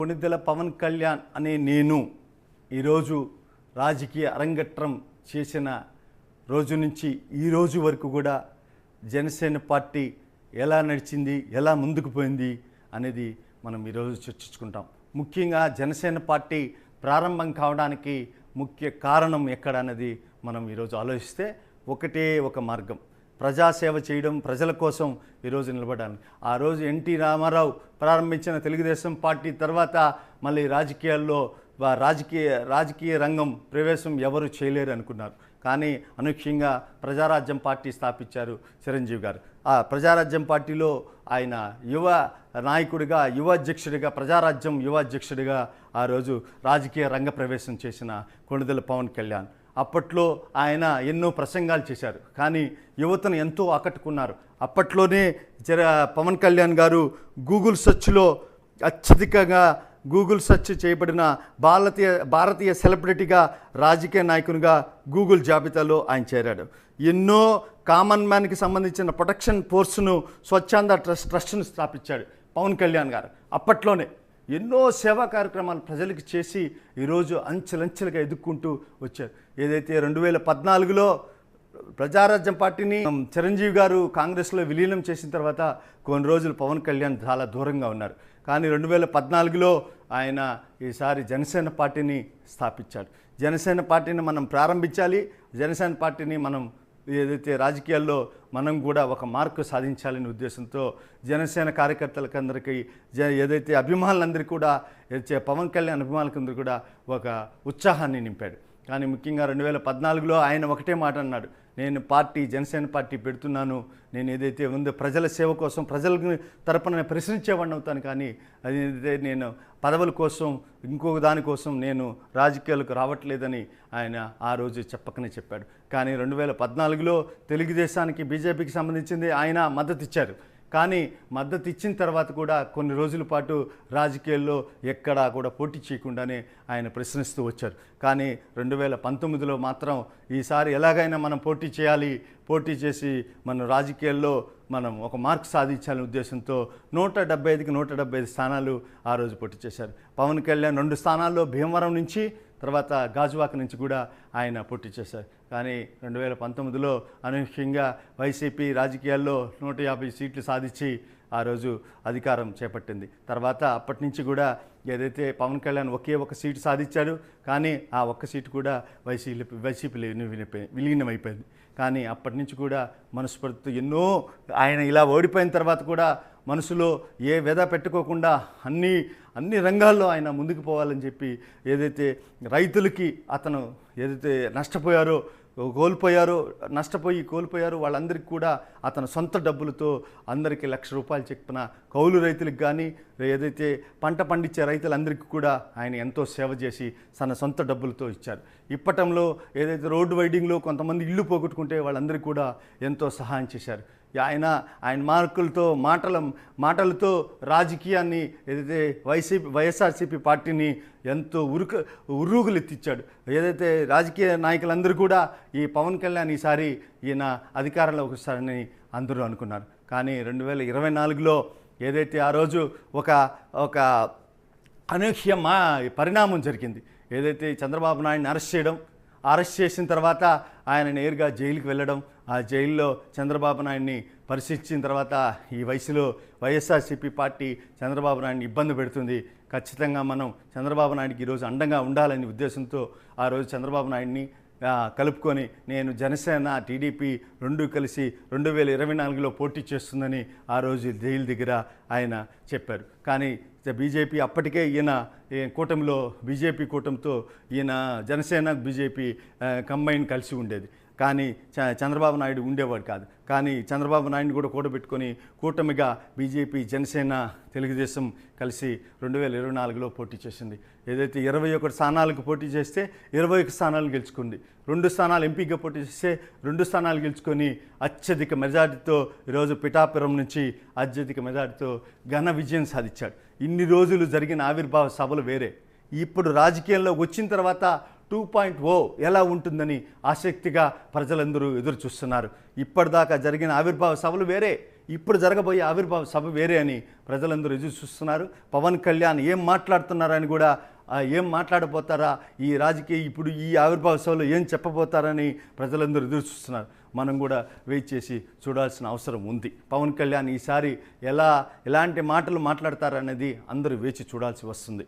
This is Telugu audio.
కొణిదెల పవన్ కళ్యాణ్ అనే నేను ఈరోజు రాజకీయ అరంగేట్రం చేసిన రోజు నుంచి ఈ రోజు వరకు కూడా జనసేన పార్టీ ఎలా నడిచింది, ఎలా ముందుకు పోయింది అనేది మనం ఈరోజు చర్చించుకుంటాం. ముఖ్యంగా జనసేన పార్టీ ప్రారంభం కావడానికి ముఖ్య కారణం ఎక్కడ అన్నది మనం ఈరోజు ఆలోచిస్తే ఒకటే ఒక మార్గం, ప్రజాసేవ చేయడం, ప్రజల కోసం ఈరోజు నిలబడాలి. ఆ రోజు ఎన్టీ రామారావు ప్రారంభించిన తెలుగుదేశం పార్టీ తర్వాత మళ్ళీ రాజకీయాల్లో రాజకీయ రంగం ప్రవేశం ఎవరు చేయలేరు అనుకున్నారు. కానీ అనూహ్యంగా ప్రజారాజ్యం పార్టీ స్థాపించారు చిరంజీవి గారు. ఆ ప్రజారాజ్యం పార్టీలో ఆయన యువ నాయకుడిగా, యువ అధ్యక్షుడిగా, ప్రజారాజ్యం యువ అధ్యక్షుడిగా ఆ రోజు రాజకీయ రంగ ప్రవేశం చేసిన కొణిదెల పవన్ కళ్యాణ్. అప్పట్లో ఆయన ఎన్నో ప్రసంగాలు చేశారు, కానీ యువతను ఎంతో ఆకట్టుకున్నారు. అప్పట్లోనే పవన్ కళ్యాణ్ గారు గూగుల్ సెర్చ్లో అత్యధికంగా గూగుల్ సెర్చ్ చేయబడిన భారతీయ సెలబ్రిటీగా, రాజకీయ నాయకునిగా గూగుల్ జాబితాలో ఆయన చేరాడు. ఎన్నో కామన్ మ్యాన్కి సంబంధించిన ప్రొటెక్షన్ ఫోర్స్ను, స్వచ్ఛంద ట్రస్ట్ను స్థాపించాడు పవన్ కళ్యాణ్ గారు. అప్పట్లోనే ఎన్నో సేవా కార్యక్రమాలు ప్రజలకు చేసి ఈరోజు అంచెలంచెలుగా ఎదుక్కుంటూ వచ్చారు. ఏదైతే 2014లో ప్రజారాజ్యం పార్టీని చిరంజీవి గారు కాంగ్రెస్లో విలీనం చేసిన తర్వాత కొన్ని రోజులు పవన్ కళ్యాణ్ చాలా దూరంగా ఉన్నారు. కానీ 2014లో ఆయన ఈసారి జనసేన పార్టీని స్థాపించాడు. జనసేన పార్టీని మనం ప్రారంభించాలి, జనసేన పార్టీని మనం ఏదైతే రాజకీయాల్లో మనం కూడా ఒక మార్కు సాధించాలనే ఉద్దేశంతో జనసేన కార్యకర్తలకు అందరికీ, ఏదైతే అభిమానులందరికీ కూడా, పవన్ కళ్యాణ్ అభిమానులందరూ కూడా ఒక ఉత్సాహాన్ని నింపాడు. కానీ ముఖ్యంగా 2014లో ఆయన ఒకటే మాట అన్నాడు, నేను జనసేన పార్టీ పెడుతున్నాను, నేను ఏదైతే ఉందో ప్రజల సేవ కోసం, ప్రజల తరపున ప్రశ్నించేవాడిని అవుతాను, కానీ అదైతే నేను పదవుల కోసం, ఇంకొక దానికోసం నేను రాజకీయాలకు రావట్లేదని ఆయన ఆ రోజు చెప్పకనే చెప్పాడు. కానీ 2014లో తెలుగుదేశానికి, బీజేపీకి సంబంధించింది ఆయన మద్దతు ఇచ్చారు. కానీ మద్దతు ఇచ్చిన తర్వాత కూడా కొన్ని రోజుల పాటు రాజకీయాల్లో ఎక్కడా కూడా పోటీ చేయకుండానే ఆయన ప్రశ్నిస్తూ వచ్చారు. కానీ 2019లో మాత్రం ఈసారి ఎలాగైనా మనం పోటీ చేయాలి, పోటీ చేసి మన రాజకీయాల్లో మనం ఒక మార్క్ సాధించాలనే ఉద్దేశంతో 175కి 175 స్థానాలు ఆ రోజు పోటీ చేశారు. పవన్ కళ్యాణ్ 2 స్థానాల్లో భీమవరం నుంచి, తర్వాత గాజువాక నుంచి కూడా ఆయన పోటీ చేశారు. కానీ 2019లో అనూహ్యంగా వైసీపీ రాజకీయాల్లో 150 సీట్లు సాధించి ఆ రోజు అధికారం చేపట్టింది. తర్వాత అప్పటి నుంచి కూడా ఏదైతే పవన్ కళ్యాణ్ ఒకే ఒక సీటు సాధించాడు, కానీ ఆ ఒక్క సీటు కూడా వైసీపీ విలీనమైపోయింది. కానీ అప్పటి నుంచి కూడా మనస్ఫూర్తి ఎన్నో, ఆయన ఇలా ఓడిపోయిన తర్వాత కూడా మనసులో ఏ వ్యధ పెట్టుకోకుండా అన్ని రంగాల్లో ఆయన ముందుకు పోవాలని చెప్పి, ఏదైతే రైతులకి అతను ఏదైతే కోల్పోయారో వాళ్ళందరికీ కూడా అతను సొంత డబ్బులతో అందరికీ ₹1,00,000 చొప్పున కౌలు రైతులకు కానీ, ఏదైతే పంట పండించే రైతులందరికీ కూడా ఆయన ఎంతో సేవ చేసి తన సొంత డబ్బులతో ఇచ్చారు. ఇప్పటంలో ఏదైతే రోడ్డు వైడింగ్లో కొంతమంది ఇల్లు పోగొట్టుకుంటే వాళ్ళందరికీ కూడా ఎంతో సహాయం చేశారు. ఆయన మాటలతో రాజకీయాన్ని, ఏదైతే వైఎస్ఆర్సీపీ పార్టీని ఎంతో ఉర్రూగులెత్తిచ్చాడు. ఏదైతే రాజకీయ నాయకులందరూ కూడా ఈ పవన్ కళ్యాణ్ ఈసారి ఈయన అధికారంలోకి వస్తారని అందరూ అనుకున్నారు. కానీ 2024లో ఏదైతే ఆ రోజు ఒక అనూహ్య పరిణామం జరిగింది. ఏదైతే చంద్రబాబు నాయుడిని అరెస్ట్ చేసిన తర్వాత ఆయన నేరుగా జైలుకి వెళ్ళడం, ఆ జైల్లో చంద్రబాబు నాయుడిని పరిశీలించిన తర్వాత ఈ వయసులో వైఎస్ఆర్సీపీ పార్టీ చంద్రబాబు నాయుడిని ఇబ్బంది పెడుతుంది, ఖచ్చితంగా మనం చంద్రబాబు నాయుడికి ఈరోజు అండగా ఉండాలనే ఉద్దేశంతో ఆ రోజు చంద్రబాబు నాయుడిని కలుపుకొని నేను జనసేన, టీడీపీ 2 కలిసి 2024లో పోటీ చేస్తుందని ఆ రోజు జైలు దగ్గర ఆయన చెప్పారు. కానీ బీజేపీ అప్పటికే బీజేపీ కూటమితో ఈయన జనసేన, బీజేపీ కంబైన్ కలిసి ఉండేది. కానీ చంద్రబాబు నాయుడు ఉండేవాడు కాదు. కానీ చంద్రబాబు నాయుడిని కూడా కూడబెట్టుకొని కూటమిగా బీజేపీ, జనసేన, తెలుగుదేశం కలిసి 2024లో పోటీ చేసింది. ఏదైతే 21 స్థానాలకు పోటీ చేస్తే 21 స్థానాలు గెలుచుకుంది. 2 స్థానాలు ఎంపీగా పోటీ చేస్తే 2 స్థానాలు గెలుచుకొని అత్యధిక మెజార్టీతో ఈరోజు పిఠాపురం నుంచి అత్యధిక మెజార్టీతో ఘన విజయం సాధించాడు. ఇన్ని రోజులు జరిగిన ఆవిర్భావ సభలు వేరే, ఇప్పుడు రాజకీయాల్లో వచ్చిన తర్వాత 2.0 ఎలా ఉంటుందని ఆసక్తిగా ప్రజలందరూ ఎదురు చూస్తున్నారు. ఇప్పటిదాకా జరిగిన ఆవిర్భావ సభలు వేరే, ఇప్పుడు జరగబోయే ఆవిర్భావ సభ వేరే అని ప్రజలందరూ ఎదురు చూస్తున్నారు. పవన్ కళ్యాణ్ ఏం మాట్లాడుతున్నారని కూడా, ఏం మాట్లాడబోతారా, ఈ రాజకీయ ఇప్పుడు ఈ ఆవిర్భావ సభలో ఏం చెప్పబోతారని ప్రజలందరూ ఎదురు చూస్తున్నారు. మనం కూడా వెయిట్ చేసి చూడాల్సిన అవసరం ఉంది. పవన్ కళ్యాణ్ ఈసారి ఎలాంటి మాటలు మాట్లాడతారనేది అందరూ వేచి చూడాల్సి వస్తుంది.